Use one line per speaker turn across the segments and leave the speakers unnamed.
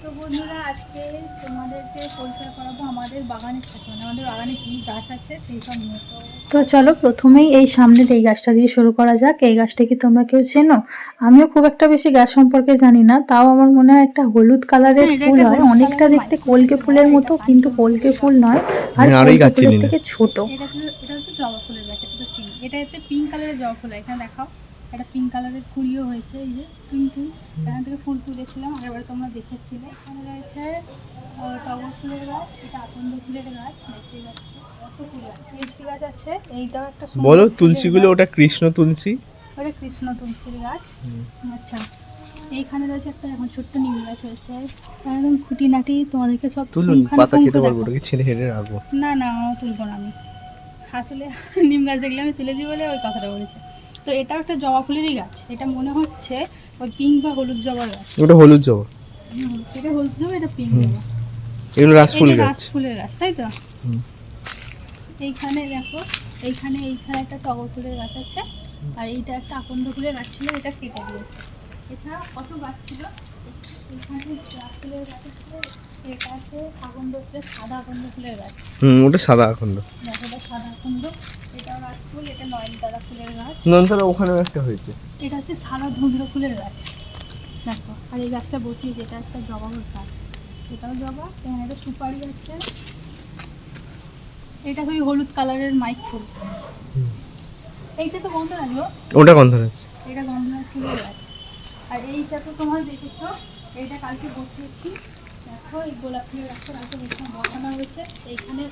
তো বন্ধুরা আজকে তোমাদেরকে পরিচয় করাবো আমাদের বাগানের সাথে, মানে আমাদের বাগানে কি গাছ আছে সেই সব নিয়ে। তো চলো প্রথমেই এই সামনের এই গাছটা দিয়ে শুরু করা যাক। এই গাছটা কি তোমরা কেউ চেনো? আমিও খুব একটা বেশি গাছ সম্পর্কে জানি না, তাও আমার মনে হয় একটা হলুদ কালারের ফুল হয়, অনেকটা দেখতে কলকে ফুলের মতো, কিন্তু কলকে ফুল নয়, আর কলকে ফুলের থেকে ছোট। এটা হচ্ছে জবা ফুলের গাছ, এটা তো চিনি। এটা হচ্ছে পিঙ্ক কালারের জবা ফুল, এখানে দেখাও একটা পিঙ্ক কালারের কুড়িও হয়েছে, এই যে পিঙ্ক ফুল, এখান থেকে ফুল তুলেছিলাম আগেরবার তোমরা দেখেছিলে। এখানে রয়েছে টগর ফুলের গাছ, এটা আকন্দ ফুলের গাছ, দেখতেই পাচ্ছ কত ফুল গাছ। তুলসী গাছ আছে, এইটাও একটা
বলো তুলসীগুলো, ওটা কৃষ্ণ তুলসী,
ওটা কৃষ্ণ তুলসীর গাছ। আচ্ছা, এইখানে রয়েছে একটা এখন ছোট্ট নিম গাছ হয়েছে, একদম খুঁটিনাটি তোমাদেরকে সব
তুলুন, পাতা খেতে পারবো, ওটাকে ছেড়ে হেঁটে রাখবো।
না না, তুলবো না আমি, আসলে নিম গাছ দেখলে আমি তুলে দিই বলে ওই কথাটা বলেছে। তো এটাও একটা জবা ফুলেরই গাছ, এটা মনে হচ্ছে ওই পিঙ্ক বা হলুদ জবার গাছ।
ওটা হলুদ জবা,
এটা হলুদ জবা, এটা পিঙ্ক জবা।
এগুলো রাসফুল গাছ,
রাসফুলের গাছ, তাই তো। এইখানে দেখো, এইখানে একটা টগর ফুলের গাছ আছে, আর এইটা একটা আকন্দ ফুলের গাছ ছিল, এটা কেটে দিয়েছে। এছাড়া কত গাছ ছিল, এখানে রাসফুলের গাছ আছে, এটা আছে আকন্দ ফুলের, সাদা আকন্দ ফুলের গাছ।
ওটা সাদা আকন্দ,
দেখো এটা সাদা আকন্দ, এটাও রাসফুল, এটা নয়নতারা ফুলের গাছ।
নয়নতারা ওখানেও একটা হয়েছে।
এটা হচ্ছে সাদা ধুঁধরো ফুলের গাছ, দেখো। আর এই গাছটা বসিয়ে, যেটা একটা জবা গাছ, এটাও জবা। এখানে একটা সুপারি আছে, এটা ওই হলুদ কালারের মাইক ফুল। এইটা তো গন্ধরাজ,
ওটা গন্ধরাজ,
এটা গন্ধরাজ ফুলের গাছ। আর এইটা তো তোমার দেখেছো, এইটা কালকে বসিয়েছি, দেখো এই গোলাপ ফুলের গাছটা রাতে বসানো হয়েছে। এইখানে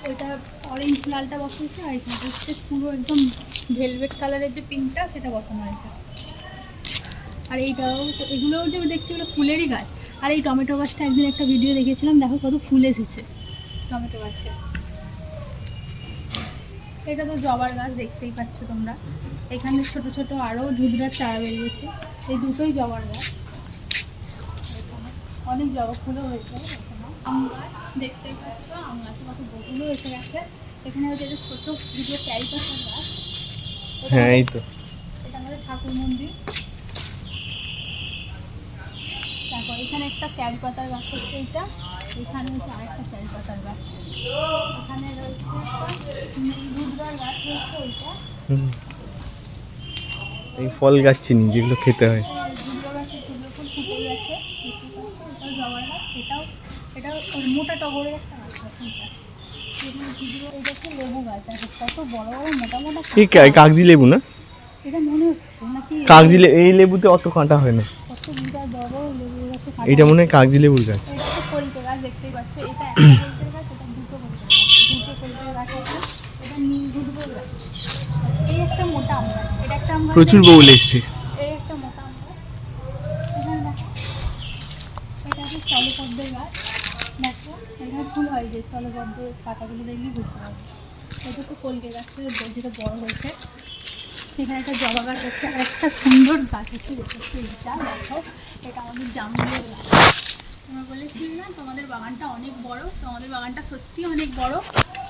ওইটা অরেঞ্জ লালটা বসিয়েছে, আর এখানে হচ্ছে পুরো একদম ভেলভেট কালারের যে পিঙ্কটা, সেটা বসানো হয়েছে। আর এইটাও তো, এগুলোও যে দেখছি এগুলো ফুলেরই গাছ। আর এই টমেটো গাছটা একদিন একটা ভিডিও দেখেছিলাম, দেখো কত ফুল এসেছে টমেটো গাছে। এটা তো জবার গাছ, দেখতেই পাচ্ছ তোমরা। এখানে ছোট ছোট আরও ধুধরার চারা বেরিয়েছে, এই দুটোই জবার গাছ। অনেক জবা ফুলও হয়েছে। আম গাছ দেখতেই পাচ্ছ, আম গাছে কত বকুলও এসে গেছে। এখানে হচ্ছে একটা ছোটো দুটো ক্যারি পাতার গাছ,
হ্যাঁ এই তো।
এটা আমাদের ঠাকুর মন্দির। তারপর এখানে একটা ক্যারি পাতার গাছ হচ্ছে এইটা, এখানে হচ্ছে আরেকটা ক্যারি পাতার গাছ, এখানে রয়েছে একটা নীলধুধরার গাছ রয়েছে ওইটা।
এই ফল গাছ চিনি, যেগুলো খেতে হয়।
ধুধরা গাছের ধুধরা ফুল ফুটে গেছে, এটাও জবার গাছ। এটাও ওই মোটা টগরের একটা গাছ আছে, এটা ধুধরা। এটা হচ্ছে লেবু গাছ, আছে কত বড় বড় মোটা মোটা।
এই কাগজি লেবু না?
এটা মনে হচ্ছে নাকি
কাগজি লেবু, এই লেবুতে অত কাঁটা হয় না।
কত বিরাট বড় বড় লেবু গাছে।
এটা মনে হয় কাগজি লেবুর গাছ।
এটা হচ্ছে কলকে গাছ, দেখতেই পাচ্ছ। এটা একটা কলকে গাছ, এটা দুটো কলকে গাছ, দুটো কলকে গাছ আছে। এটা নীল ধুধরা গাছ। এই একটা মোটা আম গাছ, এটা একটা আম গাছ,
প্রচুর বউল এসছে।
এই একটা মোটা আম গাছ। এখানে দেখো, এটা হচ্ছে স্থলপদ্মের গাছ, দেখো এখানে ফুল হয়, যে স্থলপদ্মের পাতাগুলো দেখলেই বুঝতে পারবে। এটা তো কলকে গাছের যেটা বড় হয়েছে। এখানে একটা জবা গাছ আছে, আর একটা সুন্দর গাছ আছে, যেটা হচ্ছে এইটা, দেখো এটা আমাদের জামরুলের গাছ। তোমরা বলেছিলে না তোমাদের বাগানটা অনেক বড়, তো আমাদের বাগানটা সত্যি অনেক বড়।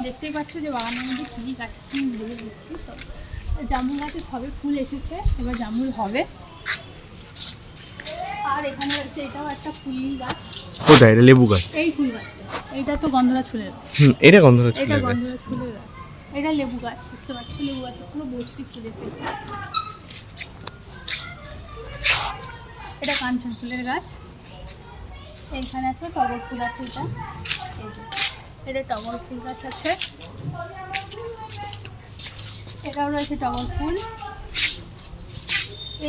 দেখতেই পাচ্ছ যে বাগানের মধ্যে কী গাছ আছে আমি বলে দিচ্ছি। তো জামরুল গাছে সবে ফুল এসেছে, এবার জামরুল হবে। আর এখানে হচ্ছে এটাও একটা ফুল গাছ।
কোথায়? এটা লেবু গাছ।
এই ফুল গাছটা, এইটা তো গন্ধরাজ ফুলের গাছ।
এটা গন্ধরাজ
এটা
ফুলের গাছ।
গন্ধরাজ ফুলের গাছ। এটা লেবু গাছ, দেখতে পাচ্ছ লেবু গাছে পুরো ভর্তি ফুল এসেছে। এটা কাঞ্চন ফুলের গাছ। এইখানে আছে টগর ফুল আছে, এটা এই যে এটা টগর ফুল গাছ আছে। এটাও রয়েছে টগর ফুল।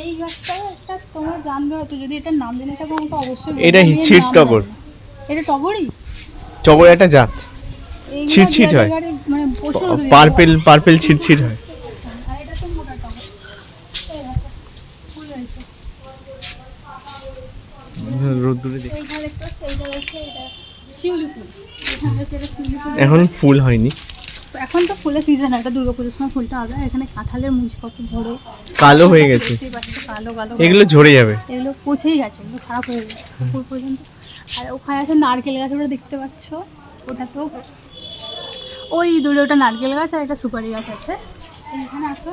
এই গাছটা একটা তোমরা জানবে হয়তো, যদি এটার নাম জেনে থাকো আমাকে অবশ্যই বলবে।
এটা ছিট টগর।
এটা টগরই,
টগর একটা জাত, ছিটছিট হয়,
মানে প্রচুর
পার্পেল ছিটছিট হয়।
আর এটা তো মোটা টগর, এই দেখো ফুল হয়েছে।
রোদ্দুরে দেখি।
এইখানে একটা সেইটা হচ্ছে, এটা শিউলি ফুল। এখানে সেটা শিউলি ফুল,
এখন ফুল হয়নি,
এখন তো ফুলের সিজন, একটা দুর্গাপুজোর সময় ফুলটা হবে। এখানে কাঁঠালের মুচ কত ঝরে
কালো হয়ে গেছে,
কালো কালো,
এগুলো ঝরে যাবে,
এগুলো পচেই গেছে, এগুলো খারাপ হয়ে গেছে ফুল পর্যন্ত। আর ওখানে আছে নারকেল গাছ, ওটা দেখতে পাচ্ছ, ওটা তো ওই দূরে ওটা নারকেল গাছ, আর একটা সুপারি গাছ আছে। এইখানে আসো,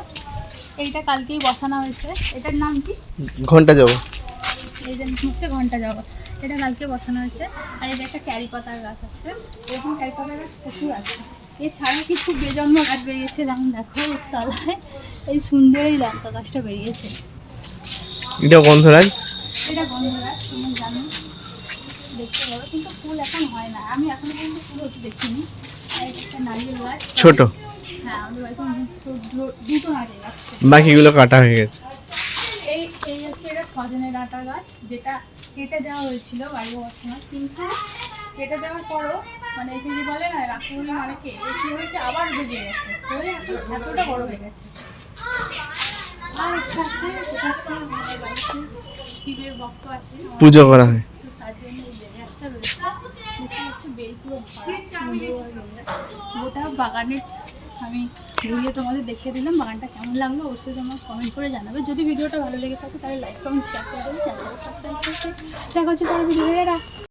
এইটা কালকেই বসানো হয়েছে। এটার নাম কি?
ঘন্টা জবা।
এই যে হচ্ছে ঘন্টা জবা। এটা কালকে বসানো হয়েছে। আর এটা একটা ক্যারি পাতার গাছ আছে, এরকম ক্যারি পাতার গাছ প্রচুর আছে। এছাড়া কিছু বেজন্ম গাছ বেরিয়েছে, যেমন দেখো এর তলায় এই সুন্দর এই লঙ্কা গাছটা বেরিয়েছে।
এটা গন্ধরাজ।
এটা গন্ধরাজ, তুমি জানো দেখতে পারো, কিন্তু ফুল এখন হয় না, আমি এখনো পর্যন্ত ফুল হতে দেখিনি। আর এটা একটা নারিয়েল গাছ,
ছোট,
হ্যাঁ আমাদের বাড়িতে দুটো নারিয়েল গাছ।
বাকিগুলো কাটা হয়ে গেছে।
এই এই হচ্ছে এটা সজনে ডাঁটা গাছ, যেটা কেটে দেওয়া হয়েছিল বাড়ি বসানো, কিন্তু কেটে দেওয়ার পরও মানে এই যে বলে না রাখুনি মানে কে এসে হয়েছে আবার বেজে গেছে, হয়ে এখন এতটা বড় হয়ে গেছে। আর একটা আছে, সেটা হচ্ছে আমাদের বাড়িতে শিবের ভক্ত আছে,
পুজো করা হয়।
তার জন্য এই বেলে একটা রয়েছে, যেটা হচ্ছে বেল পুরো ভরা, সুন্দর বেলে। গোটা বাগানের আমি ঘুরিয়ে তোমাদের দেখিয়ে দিলাম। বাগানটা কেমন লাগলো অবশ্যই তোমরা কমেন্ট করে জানাবে। যদি ভিডিওটা ভালো লেগে থাকে তাহলে লাইক কমেন্ট শেয়ার করে দেবে, চ্যানেলটা সাবস্ক্রাইব করতে। দেখা হচ্ছে পরে ভিডিও।